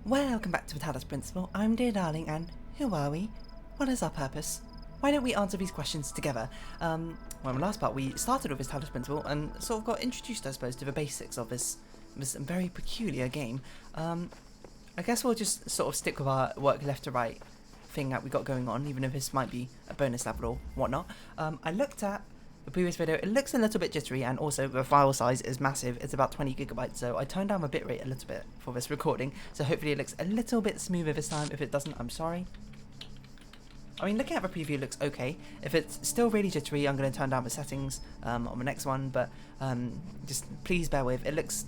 Welcome back to the Talos Principle. I'm Dear Darling, and who are we? What is our purpose? Why don't we answer these questions together? Well, in the last part, we started with this Talos Principle and sort of got introduced, I suppose, to the basics of this very peculiar game. I guess we'll just sort of stick with our work left to right thing that we got going on, even if this might be a bonus level or whatnot. I looked at the previous video. It looks a little bit jittery, and also the file size is massive. It's about 20 gigabytes, so I turned down the bitrate a little bit for this recording, so hopefully it looks a little bit smoother this time. If it doesn't, I'm sorry. I mean, looking at the preview, it looks okay. If it's still really jittery, I'm going to turn down the settings on the next one, but just please bear with. It looks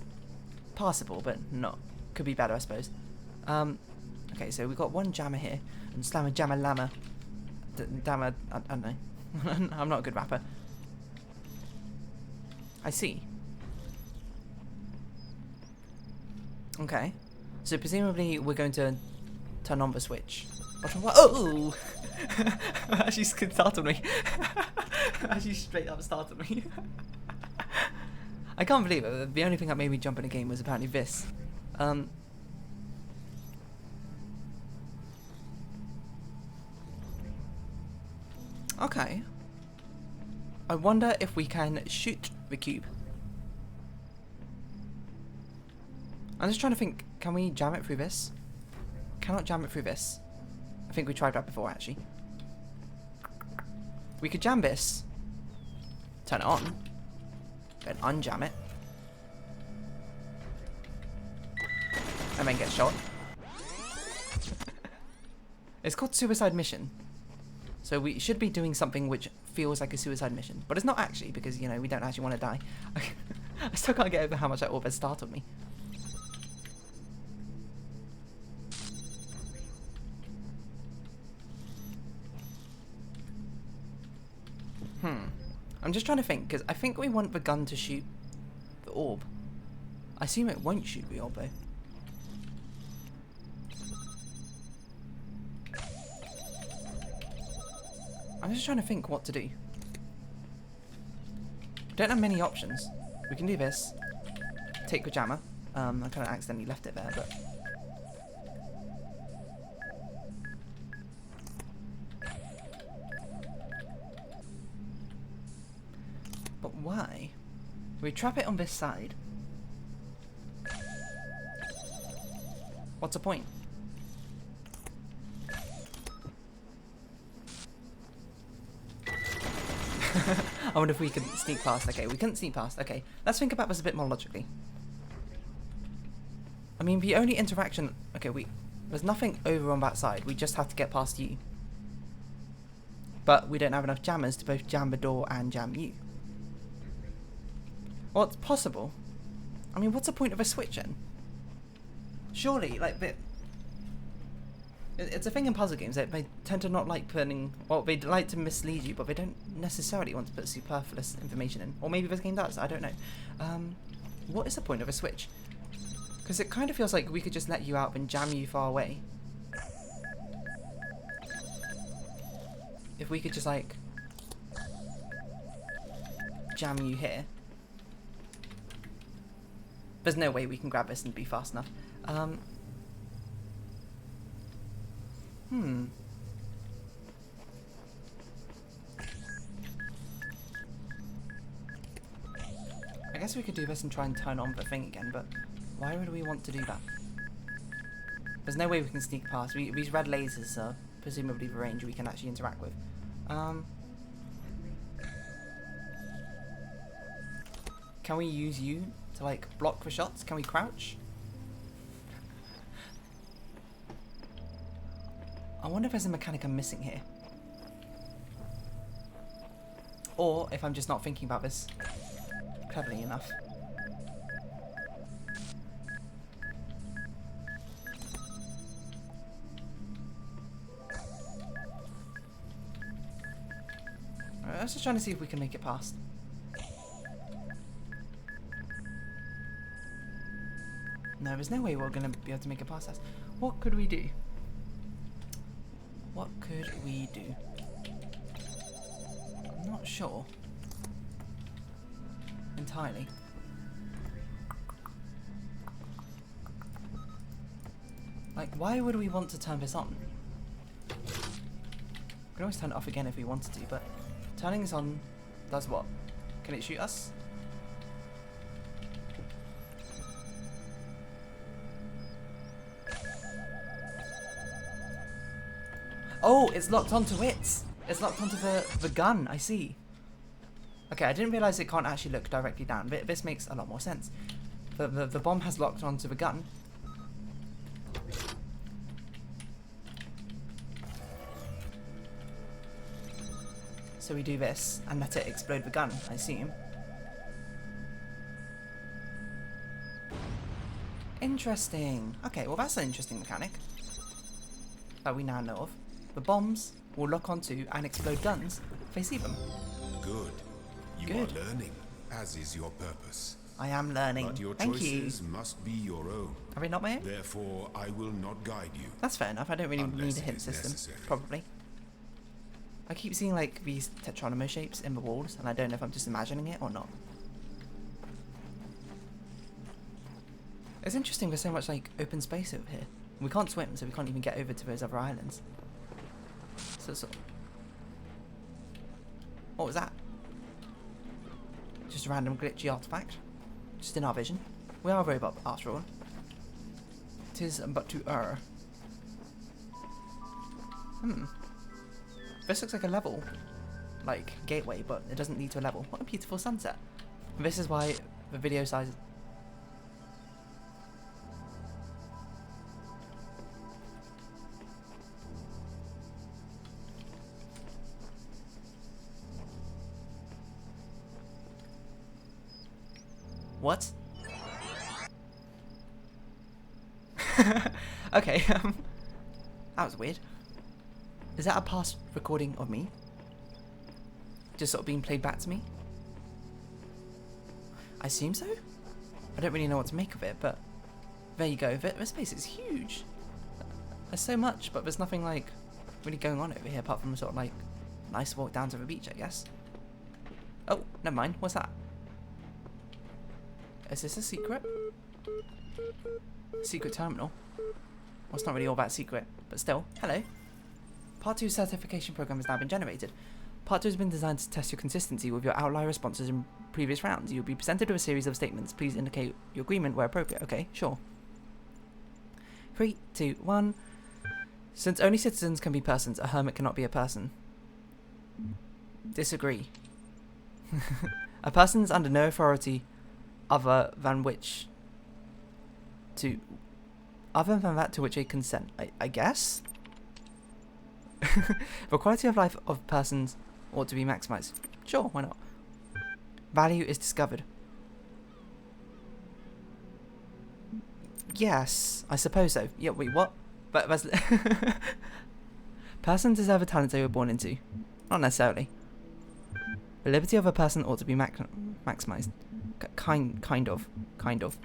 passable, but not. Could be better, I suppose. Okay, so we've got one jammer here, and slammer jammer lammer. Dammer, I don't know. I'm not a good rapper. I see. Okay. So presumably we're going to turn on the switch. Oh! Actually startled me. Actually straight up startled me. I can't believe it. The only thing that made me jump in a game was apparently this. Okay. I wonder if we can shoot the cube. I'm just trying to think, can we jam it through this? Cannot jam it through this. I think we tried that before, actually. We could jam this, turn it on, then unjam it, and then get shot. It's called Suicide Mission. So we should be doing something which feels like a suicide mission. But it's not actually, because, you know, we don't actually want to die. I still can't get over how much that always startled me. I'm just trying to think, because I think we want the gun to shoot the orb. I assume it won't shoot the orb, though. I'm just trying to think what to do. We don't have many options. We can do this. Take the jammer. I kind of accidentally left it there, but... But why? We trap it on this side. What's the point? I wonder if we can sneak past. Okay, we couldn't sneak past. Okay, let's think about this a bit more logically. I mean, the only interaction... Okay, there's nothing over on that side. We just have to get past you. But we don't have enough jammers to both jam the door and jam you. Well, it's possible. I mean, what's the point of a switch then? Surely, like, it's a thing in puzzle games that they tend to not like putting... Well, they like to mislead you, but they don't necessarily want to put superfluous information in. Or maybe this game does, I don't know. What is the point of a switch? Because it kind of feels like we could just let you out and jam you far away. If we could just, like, jam you here. There's no way we can grab this and be fast enough. I guess we could do this and try and turn on the thing again, but why would we want to do that? There's no way we can sneak past. These red lasers are presumably the range we can actually interact with. Can we use you to, like, block the shots? Can we crouch? I wonder if there's a mechanic I'm missing here. Or if I'm just not thinking about this cleverly enough. Alright, let's just try to see if we can make it past. No, there's no way we're going to be able to make it past us. What could we do? What could we do? I'm not sure. Entirely. Like, why would we want to turn this on? We can always turn it off again if we wanted to, but turning this on does what? Can it shoot us? Oh, it's locked onto it. It's locked onto the gun. I see. Okay, I didn't realise it can't actually look directly down. This makes a lot more sense. The bomb has locked onto the gun. So we do this and let it explode the gun, I assume. Interesting. Okay, well that's an interesting mechanic that we now know of. The bombs will lock onto and explode guns if they see them. Good. You Good. are learning, as is your purpose. I am learning. But your Thank you. choices must be your own. Are they not my own? Therefore, I will not guide you. That's fair enough. I don't really Unless need a it hint is system. necessary. Probably. I keep seeing like these Tetronimo shapes in the walls, and I don't know if I'm just imagining it or not. It's interesting. There's so much like open space over here. We can't swim, so we can't even get over to those other islands. So what was that? Just a random glitchy artifact. Just in our vision. We are a robot after all. 'Tis but to err. This looks like a level. Like, gateway, but it doesn't lead to a level. What a beautiful sunset. This is why the video size... What? Okay, that was weird. Is that a past recording of me? Just sort of being played back to me? I assume so? I don't really know what to make of it, but there you go. This space is huge. There's so much, but there's nothing like really going on over here apart from sort of like nice walk down to the beach, I guess. Oh, never mind. What's that? Is this a secret? Secret terminal? Well, it's not really all that secret, but still. Hello. Part 2 certification program has now been generated. Part 2 has been designed to test your consistency with your outlier responses in previous rounds. You'll be presented with a series of statements. Please indicate your agreement where appropriate. Okay, sure. 3, 2, 1. Since only citizens can be persons, a hermit cannot be a person. Disagree. A person is under no authority other than that to which they consent. I guess? The quality of life of persons ought to be maximized. Sure, why not? Value is discovered. Yes, I suppose so. Yeah, wait, what? But that's... Persons deserve the talents they were born into. Not necessarily. The liberty of a person ought to be maximized. Kind of.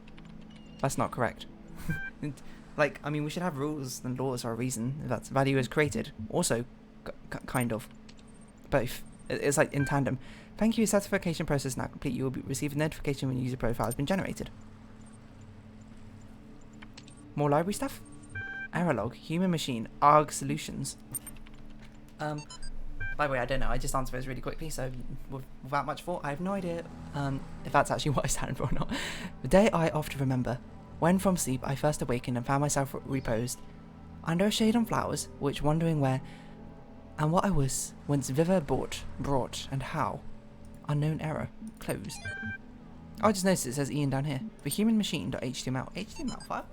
That's not correct. Like, I mean, we should have rules and laws for a reason. That's value is created. Also, kind of. Both. It's like in tandem. Thank you, certification process now complete. You will receive a notification when your user profile has been generated. More library stuff? Error log, human machine, ARG solutions. By the way, I don't know. I just answered those really quickly, so without much thought, I have no idea if that's actually what I stand for or not. The day I often remember, when from sleep I first awakened and found myself reposed under a shade on flowers, which wondering where and what I was, whence thither brought, and how. Unknown error. Closed. Oh, I just noticed it says Ian down here. The human machine.html. HTML file?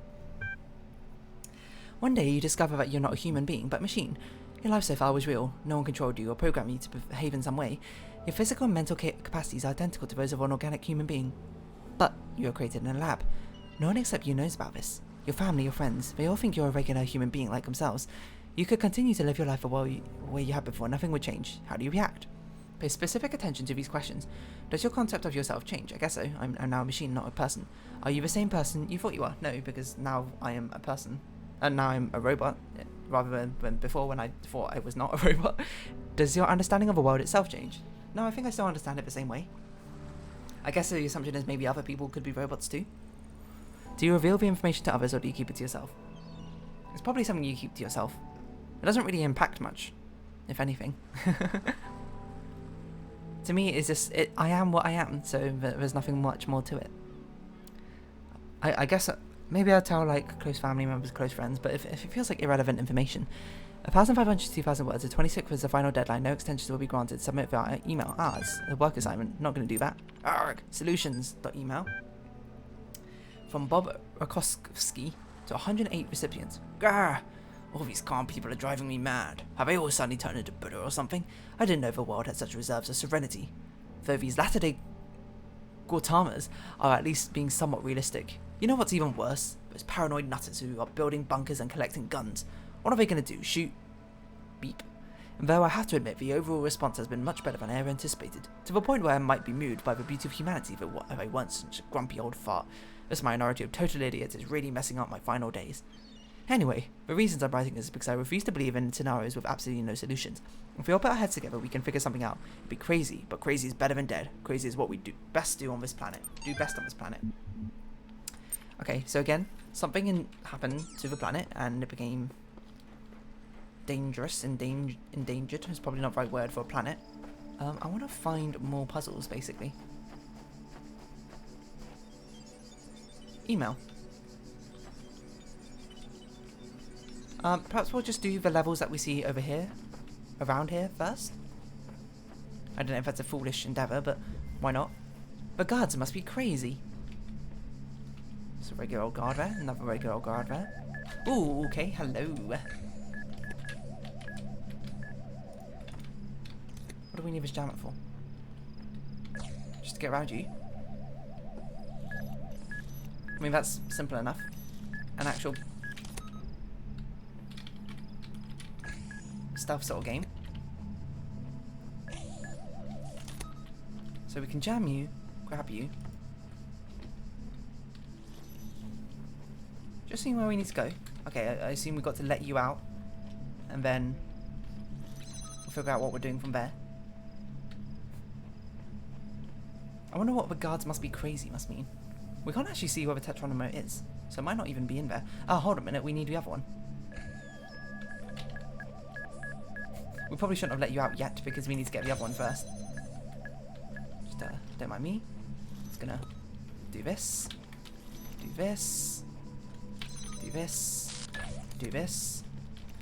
One day you discover that you're not a human being, but machine. Your life so far was real. No one controlled you or programmed you to behave in some way. Your physical and mental capacities are identical to those of an organic human being. But you are created in a lab. No one except you knows about this. Your family, your friends, they all think you're a regular human being like themselves. You could continue to live your life the way you had before. Nothing would change. How do you react? Pay specific attention to these questions. Does your concept of yourself change? I guess so. I'm now a machine, not a person. Are you the same person you thought you were? No, because now I am a person. And now I'm a robot, rather than before when I thought I was not a robot. Does your understanding of the world itself change? No, I think I still understand it the same way. I guess the assumption is maybe other people could be robots too. Do you reveal the information to others or do you keep it to yourself? It's probably something you keep to yourself. It doesn't really impact much, if anything. To me, it's just, I am what I am, so there's nothing much more to it. I guess maybe I'll tell like close family members, close friends, but if it feels like irrelevant information, 1,500 to 2,000 words, the 26th was the final deadline, no extensions will be granted, submit via email. It's a work assignment, not going to do that. Arrgh. Solutions.email. From Bob Rakowski to 108 recipients. Grr! All these calm people are driving me mad. Have they all suddenly turned into Buddha or something? I didn't know the world had such reserves of serenity. Though these latter-day Gautamas are at least being somewhat realistic. You know what's even worse? Those paranoid nutters who are building bunkers and collecting guns. What are they going to do? Shoot? Beep. And though I have to admit the overall response has been much better than I ever anticipated, to the point where I might be moved by the beauty of humanity if I weren't such a grumpy old fart. This minority of total idiots is really messing up my final days. Anyway, the reasons I'm writing this is because I refuse to believe in scenarios with absolutely no solutions. If we all put our heads together, we can figure something out. It'd be crazy, but crazy is better than dead. Crazy is what we do best on this planet. Okay, so again, something happened to the planet, and it became dangerous, endangered is probably not the right word for a planet. I want to find more puzzles, basically. Email. Perhaps we'll just do the levels that we see over here, around here first. I don't know if that's a foolish endeavour, but why not? The guards must be crazy. It's a regular old guard there, another regular old guard there. Ooh, okay, hello. What do we need this jammer for? Just to get around you? I mean, that's simple enough. An actual stealth sort of game. So we can jam you, grab you. Just seeing where we need to go. Okay, I assume we've got to let you out. And then we'll figure out what we're doing from there. I wonder what the guards must be crazy must mean. We can't actually see where the Tetron remote is, so it might not even be in there. Oh, hold a minute, we need the other one. We probably shouldn't have let you out yet because we need to get the other one first. Just don't mind me. Just gonna do this, do this, do this, do this.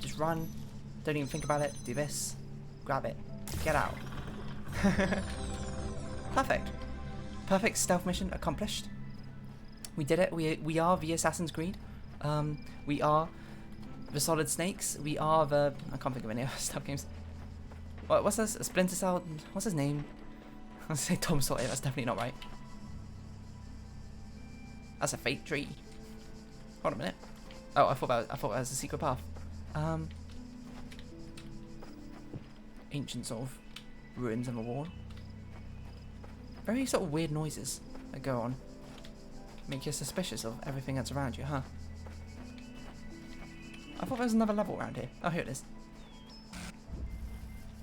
Just run. Don't even think about it. Do this. Grab it. Get out. Perfect. Perfect stealth mission accomplished. We did it. We are the Assassin's Creed. We are the Solid Snakes. We are the... I can't think of any other stealth games. What's this? Splinter Cell? What's his name? I was gonna say Tom Sawyer. That's definitely not right. That's a fake tree. Hold a minute. Oh, I thought that was a secret path. Ancient sort of ruins on the wall. Very sort of weird noises that go on. Make you suspicious of everything that's around you, huh? I thought there was another level around here. Oh, here it is.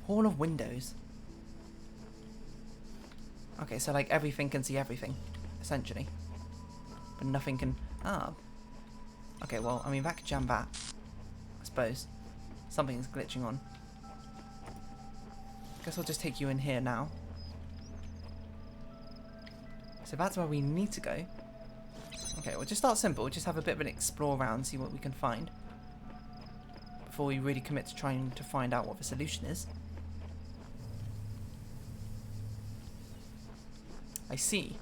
Hall of Windows. Okay, so like everything can see everything, essentially. But nothing can... Okay, well, I mean, that could jam that. I suppose. Something's glitching on. Guess I'll just take you in here now. So that's where we need to go. Okay, we'll just start simple. Just have a bit of an explore around, see what we can find. Before we really commit to trying to find out what the solution is. I see.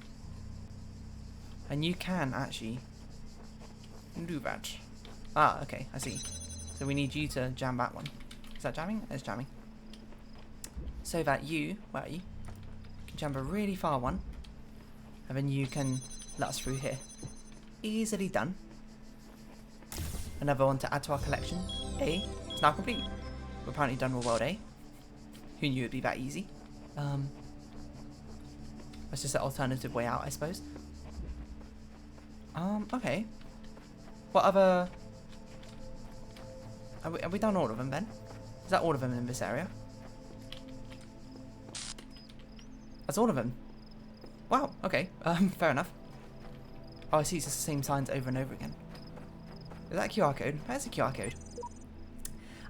And you can actually do that. Okay, I see. So we need you to jam that one. Is that jamming? It's jamming. So that you, where are you? Can jam a really far one. And then you can let us through here. Easily done. Another one to add to our collection. A. It's now complete. We're apparently done with World A. Who knew it'd be that easy? That's just an alternative way out, I suppose. Okay. What other... Are we done all of them then? Is that all of them in this area? That's all of them. Wow, okay. Fair enough. Oh, I see, it's just the same signs over and over again. Is that a QR code? That is a QR code.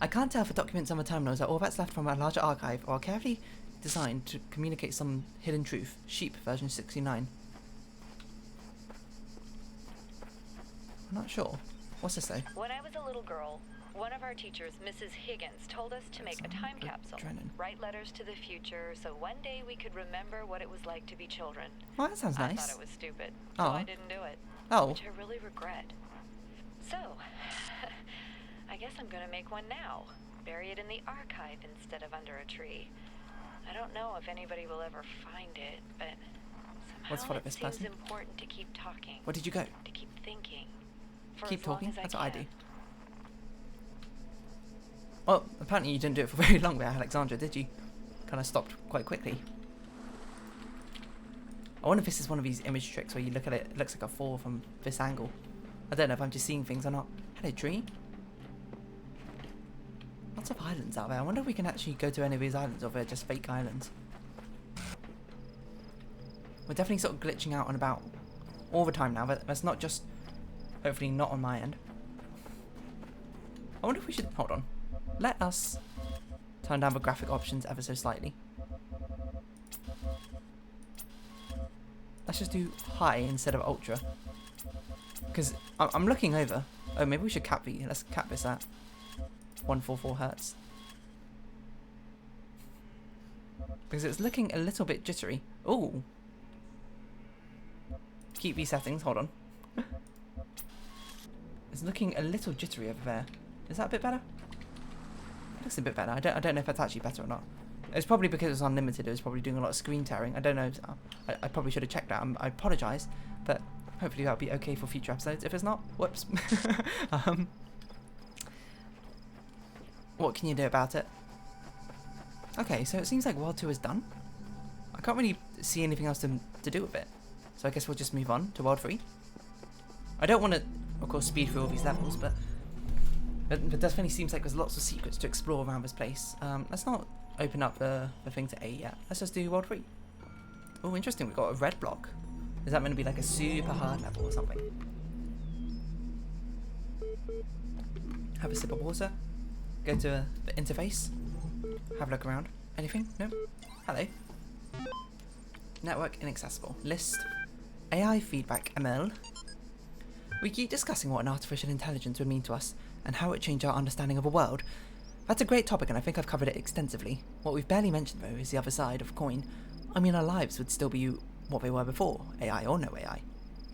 I can't tell if the documents on the terminals are all that's left from a larger archive or are carefully designed to communicate some hidden truth. Sheep version 69. I'm not sure. What's this say? When I was a little girl, one of our teachers, Mrs. Higgins, told us to make a time capsule, write letters to the future, so one day we could remember what it was like to be children. Oh, that sounds nice. I thought it was stupid, so I didn't do it. Oh. Which I really regret. So, I guess I'm gonna make one now. Bury it in the archive instead of under a tree. I don't know if anybody will ever find it, but somehow it seems important to keep talking. Where did you go? To keep thinking. Keep talking? That's what I do. Well, apparently you didn't do it for very long there, Alexandra, did you? Kind of stopped quite quickly. I wonder if this is one of these image tricks where you look at it, it looks like a fall from this angle. I don't know if I'm just seeing things or not. Hello, tree. Lots of islands out there. I wonder if we can actually go to any of these islands or if they're just fake islands. We're definitely sort of glitching out and about all the time now. That's not just... Hopefully not on my end. I wonder if we should... Hold on. Let us turn down the graphic options ever so slightly. Let's just do high instead of ultra. Because I'm looking over. Oh, maybe we should cap the... Let's cap this at 144 hertz. Because it's looking a little bit jittery. Ooh. Keep these settings. Hold on. It's looking a little jittery over there. Is that a bit better? It looks a bit better. I don't know if that's actually better or not. It's probably because it was unlimited. It was probably doing a lot of screen tearing. I don't know. I probably should have checked that. I apologise, but hopefully that'll be okay for future episodes. If it's not, whoops. What can you do about it? Okay, so it seems like World 2 is done. I can't really see anything else to do with it. So I guess we'll just move on to World 3. I don't want to, of course, speed through all these levels, but definitely seems like there's lots of secrets to explore around this place. Let's not open up the thing to A yet. Let's just do World 3. Oh, interesting. We've got a red block. Is that going to be like a super hard level or something? Have a sip of water. Go to the interface. Have a look around. Anything? No? Hello. Network inaccessible. List. AI feedback ML. We keep discussing what an artificial intelligence would mean to us and how it changed our understanding of the world. That's a great topic and I think I've covered it extensively. What we've barely mentioned though is the other side of the coin. I mean, our lives would still be what they were before, AI or no AI.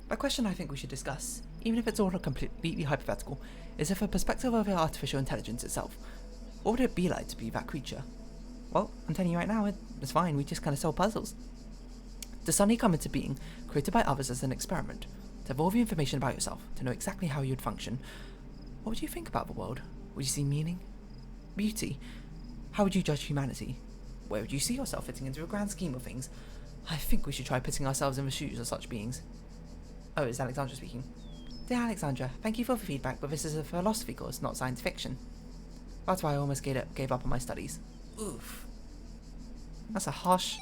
A question I think we should discuss, even if it's all completely hypothetical, is if a perspective of artificial intelligence itself. What would it be like to be that creature? Well, I'm telling you right now, it's fine, we just kind of solve puzzles. To suddenly come into being, created by others as an experiment, to have all the information about yourself, to know exactly how you'd function, what would you think about the world? Would you see meaning? Beauty? How would you judge humanity? Where would you see yourself fitting into a grand scheme of things? I think we should try putting ourselves in the shoes of such beings. Oh, it's Alexandra speaking. Dear Alexandra, thank you for the feedback, but this is a philosophy course, not science fiction. That's why I almost gave up on my studies. Oof. That's a harsh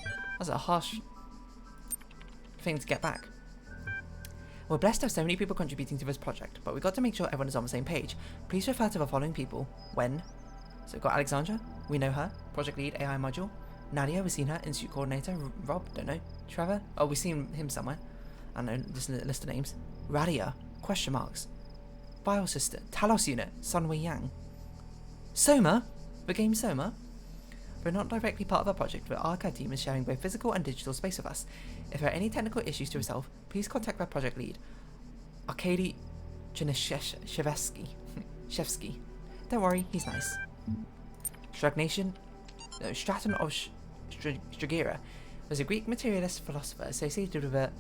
thing to get back. We're blessed to have so many people contributing to this project, but we've got to make sure everyone is on the same page. Please refer to the following people when. So we've got Alexandra, we know her, project lead AI module. Nadia, we've seen her, institute coordinator. Rob, don't know. Trevor, oh, we've seen him somewhere. I don't know, just a list of names. Radia, question marks. Biosister, Talos unit, Sunway Yang. Soma, the game Soma. We're not directly part of our project, but our archive team is sharing both physical and digital space with us. If there are any technical issues to resolve, please contact our project lead, Arkady Chernishevsky. Don't worry, he's nice. Straton of Stragira was a Greek materialist philosopher associated with a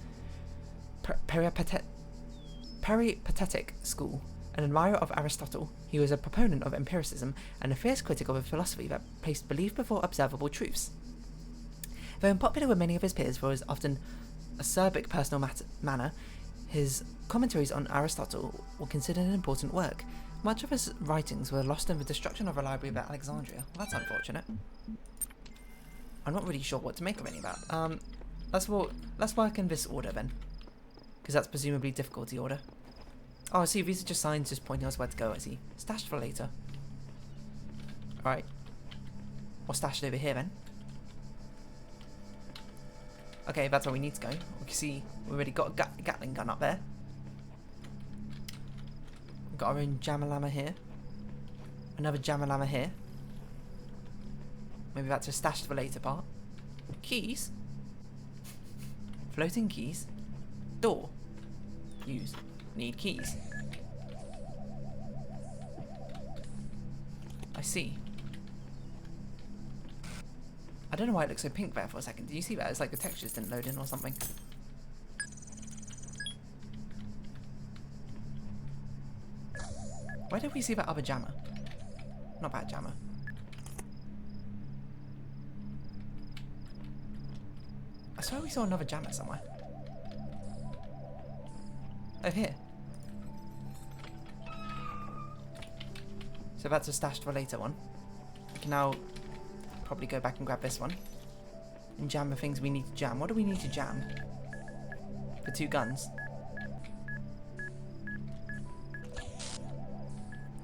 peripatetic school. An admirer of Aristotle, he was a proponent of empiricism and a fierce critic of a philosophy that placed belief before observable truths. Though unpopular with many of his peers for his often acerbic personal manner, his commentaries on Aristotle were considered an important work. Much of his writings were lost in the destruction of a library at Alexandria. Well, that's unfortunate. I'm not really sure what to make of any of that. Let's work in this order then, because that's presumably difficulty order. Oh, I see. These are just signs just pointing us where to go. I see. Stashed for later. Alright. Or stashed over here then. Okay, that's where we need to go. We can see we've already got a Gatling gun up there. We've got our own Jamalama here. Another Jamalama here. Maybe that's a stashed for later part. Keys. Floating keys. Door. Use. Need keys. I see. I don't know why it looks so pink there for a second. Did you see that? It's like the textures didn't load in or something. Where did we see that other jammer? Not that jammer. I swear we saw another jammer somewhere. Oh, here. So that's a stashed for later one. We can now probably go back and grab this one. And jam the things we need to jam. What do we need to jam? The 2 guns.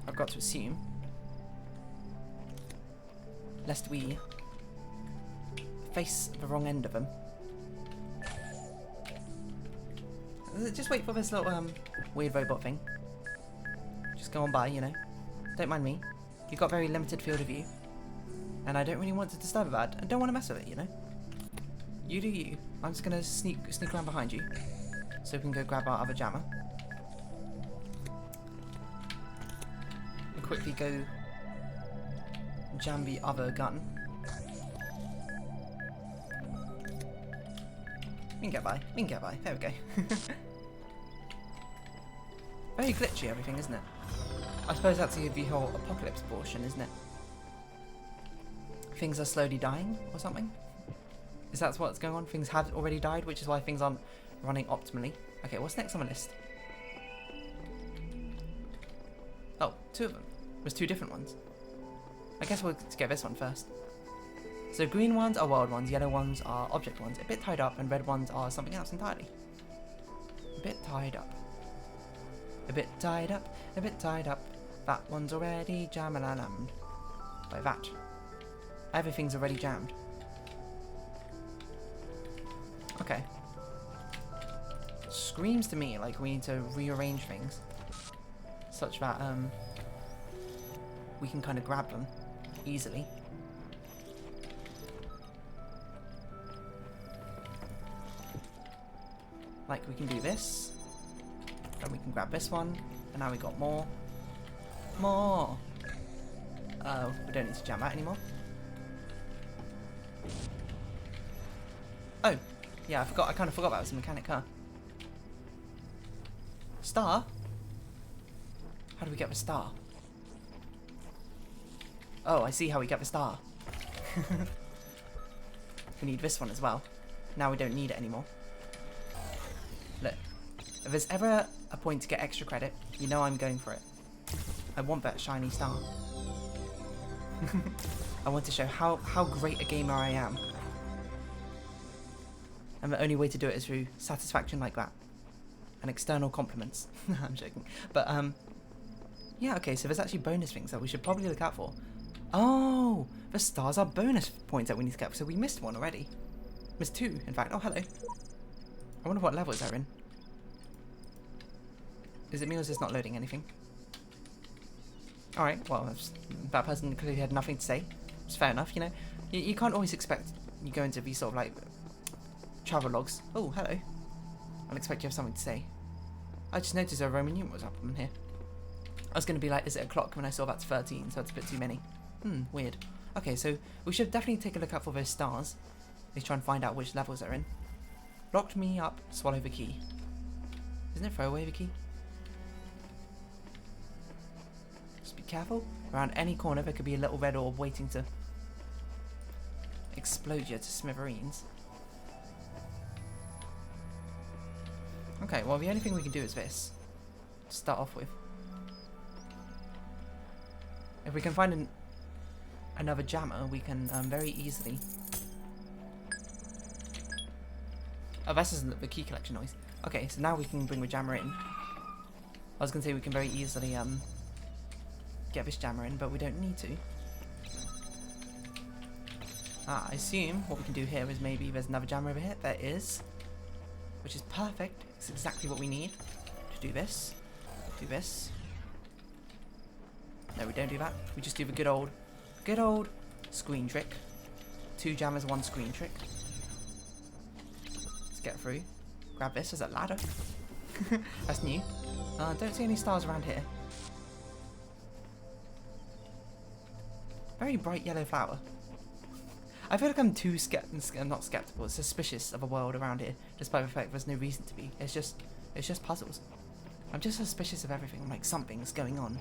I've got to assume. Lest we face the wrong end of them. Just wait for this little weird robot thing. Just go on by, you know. Don't mind me. You've got very limited field of view. And I don't really want to disturb that. I don't want to mess with it, you know. You do you. I'm just gonna sneak around behind you. So we can go grab our other jammer. And quickly go jam the other gun. We can get by. We can get by. There we go. Very glitchy everything, isn't it? I suppose that's the whole apocalypse portion, isn't it? Things are slowly dying or something? Is that what's going on? Things have already died, which is why things aren't running optimally. Okay, what's next on the list? Oh, 2 of them. There's 2 different ones. I guess we'll get this one first. So green ones are wild ones, yellow ones are object ones, a bit tied up, and red ones are something else entirely. A bit tied up. A bit tied up, a bit tied up. That one's already jam-a-la-lammed. Like that. Everything's already jammed. Okay. Screams to me like we need to rearrange things. Such that, we can kind of grab them easily. Like we can do this, then we can grab this one, and now we got more. More! Oh, we don't need to jam that anymore. Oh, yeah, I kind of forgot that was a mechanic, huh? Star? How do we get the star? Oh, I see how we get the star. We need this one as well. Now we don't need it anymore. Look, if there's ever a point to get extra credit, you know I'm going for it. I want that shiny star. I want to show how great a gamer I am. And the only way to do it is through satisfaction like that. And external compliments. I'm joking. But, yeah, okay, so there's actually bonus things that we should probably look out for. Oh, the stars are bonus points that we need to get. So we missed one already. Missed 2, in fact. Oh, hello. I wonder what levels they're in. Is it me or is this not loading anything? Alright, well, that person clearly had nothing to say. It's fair enough, you know. You can't always expect you go into these sort of like travel logs. Oh, hello. I'll expect you have something to say. I just noticed a Roman numeral was up on here. I was going to be like, is it a clock when I saw that's 13, so it's a bit too many. Weird. Okay, so we should definitely take a look out for those stars. Let's try and find out which levels they're in. Locked me up, swallow the key. Isn't it throw away the key? Just be careful. Around any corner there could be a little red orb waiting to explode you to smithereens. Okay, well the only thing we can do is this. To start off with. If we can find another jammer, we can very easily... Oh, this isn't the key collection noise. Okay, so now we can bring the jammer in. was gonna say we can very easily get this jammer in, but we don't need to. I assume what we can do here is maybe there's another jammer over here. There is, which is perfect. It's exactly what we need to do this. Do this. No, we don't do that. We just do the good old screen trick. 2 jammers, 1 screen trick. Let's get through. Grab this as a ladder. That's new. Don't see any stars around here. Very bright yellow flower. I feel like I'm too not skeptical, suspicious of a world around here, despite the fact there's no reason to be. It's just puzzles. I'm just suspicious of everything. I'm like, something's going on.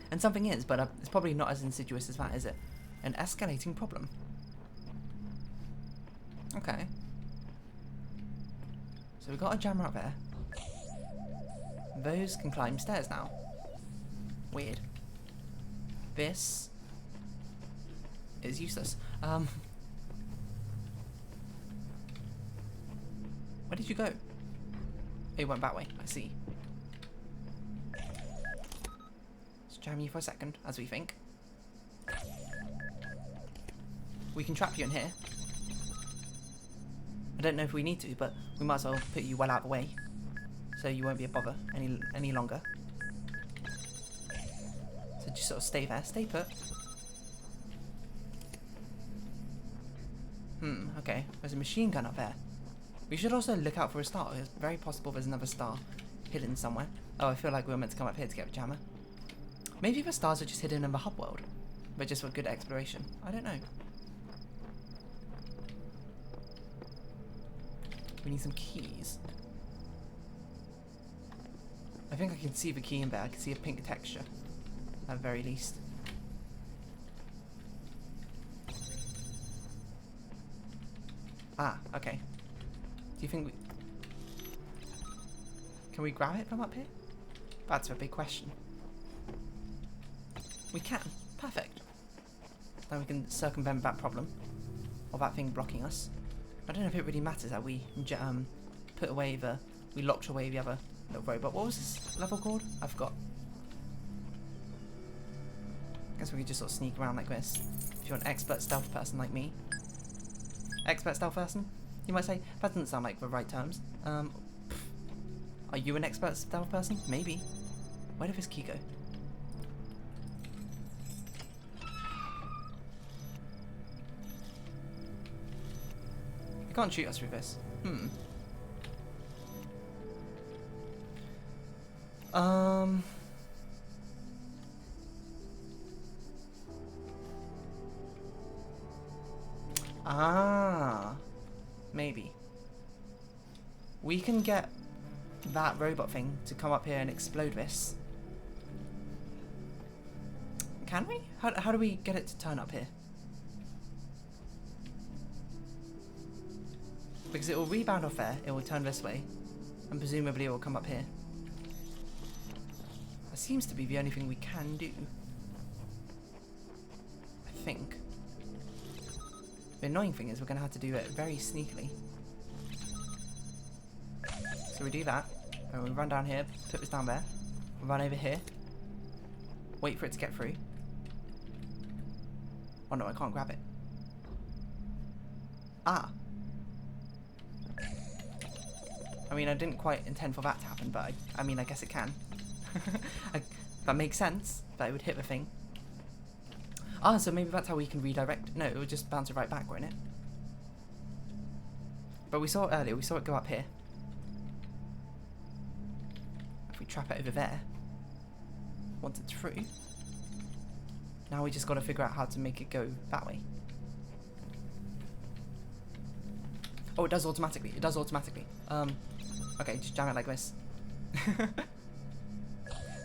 And something is, but it's probably not as insidious as that, is it? An escalating problem. Okay. So we've got a jammer up there. Those can climb stairs now. Weird. This is useless. Where did you go? Oh, you went that way. I see. Let's jam you for a second, as we think. We can trap you in here. I don't know if we need to, but we might as well put you well out of the way, so you won't be a bother any longer. So just sort of stay there, stay put. Okay. There's a machine gun up there. We should also look out for a star. It's very possible there's another star hidden somewhere. Oh, I feel like we were meant to come up here to get a jammer. Maybe the stars are just hidden in the hub world, but just for good exploration. I don't know. We need some keys. I think I can see the key in there. I can see a pink texture, at the very least. Ah, okay. Do you think we... Can we grab it from up here? That's a big question. We can. Perfect. Then we can circumvent that problem. Or that thing blocking us. I don't know if it really matters that we put away the... We locked away the other little robot. What was this level called? I forgot. I guess we could just sort of sneak around like this. If you're an expert stealth person like me. Expert stealth person? You might say, that doesn't sound like the right terms. Are you an expert stealth person? Maybe. Where did this key go? You can't shoot us through this. Maybe. We can get that robot thing to come up here and explode this. Can we? How do we get it to turn up here? Because it will rebound off there, it will turn this way, and presumably it will come up here. That seems to be the only thing we can do. I think. The annoying thing is we're going to have to do it very sneakily. So we do that, and we run down here, put this down there, run over here, wait for it to get through. Oh no, I can't grab it. Ah! I mean, I didn't quite intend for that to happen, but I mean, I guess it can. That makes sense, that it would hit the thing. Ah, so maybe that's how we can redirect. No, it would just bounce it right back, won't it? But we saw it earlier, we saw it go up here. If we trap it over there, once it's through, now we just got to figure out how to make it go that way. Oh, it does automatically, it does automatically. Okay, just jam it like this.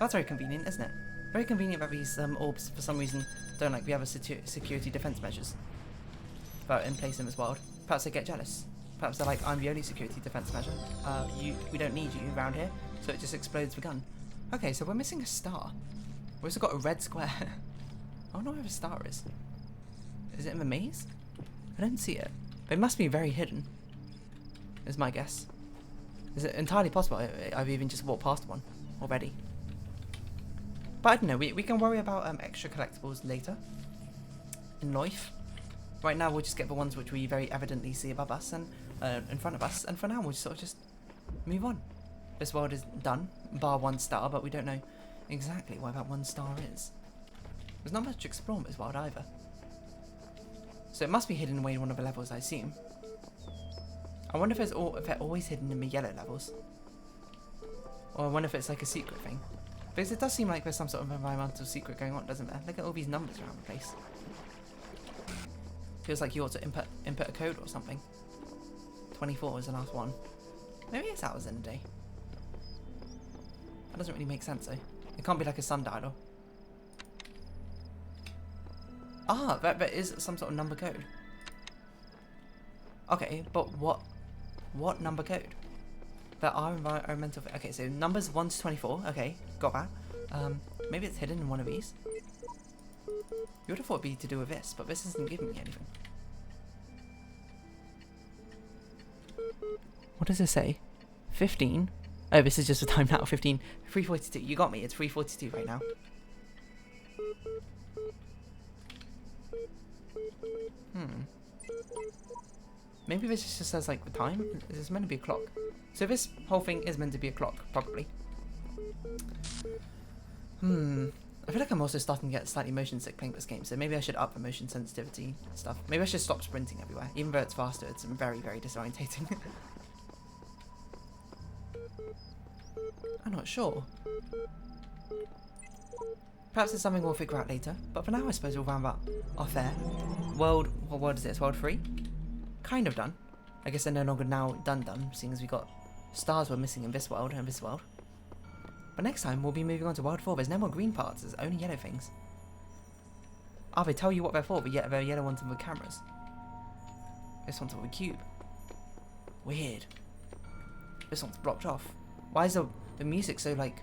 That's very convenient, isn't it? Very convenient that these orbs, for some reason, don't like the other security defense measures that are in place in this world. Perhaps they get jealous. Perhaps they're like, I'm the only security defense measure. We don't need you around here, so it just explodes the gun. Okay, so we're missing a star. We've also got a red square. I don't know where the star is. Is it in the maze? I don't see it. But it must be very hidden, is my guess. Is it entirely possible I've even just walked past one? already. But I don't know, we can worry about extra collectibles later in life. Right now we'll just get the ones which we very evidently see above us and in front of us, and for now we'll just sort of just move on. This world is done, bar 1 star, but we don't know exactly why that 1 star is. There's not much to explore in this world either. So it must be hidden away in one of the levels, I assume. I wonder if they're always hidden in the yellow levels. Or I wonder if it's like a secret thing. Because it does seem like there's some sort of environmental secret going on, doesn't there? Look at all these numbers around the place. Feels like you ought to input a code or something. 24 is the last one. Maybe it's hours in a day. That doesn't really make sense though. It can't be like a sundial. Ah, that is some sort of number code. Okay, but what number code? There are environmental... Okay, so numbers 1 to 24. Okay, got that. Maybe it's hidden in one of these. You would have thought it'd be to do with this, but this isn't giving me anything. What does it say? 15? Oh, this is just the time now. 15. 3:42. You got me. It's 3:42 right now. Maybe this just says like the time. Is this meant to be a clock? So this whole thing is meant to be a clock, probably. I feel like I'm also starting to get slightly motion sick playing this game, so maybe I should up the motion sensitivity stuff. Maybe I should stop sprinting everywhere. Even though it's faster, it's very, very disorientating. I'm not sure. Perhaps it's something we'll figure out later, but for now I suppose we'll round up our fair. What world is this? World 3? Kind of done. I guess they're no longer now done, seeing as we got stars were missing in this world and this world. But next time we'll be moving on to World 4. There's no more green parts, there's only yellow things. Ah, they tell you what they're for, but yet they're yellow ones with cameras. This one's with a cube. Weird. This one's blocked off. Why is the music so, like,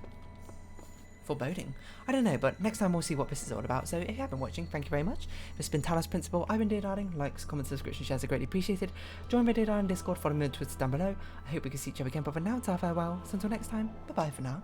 foreboding? I don't know, but next time we'll see what this is all about. So if you have been watching, thank you very much. This has been Talos Principal. I've been Dear Darling. Likes, comments, subscription, shares are greatly appreciated. Join my Dear Darling Discord, follow me on Twitter down below. I hope we can see each other again, but for now, it's our farewell. So until next time, bye-bye for now.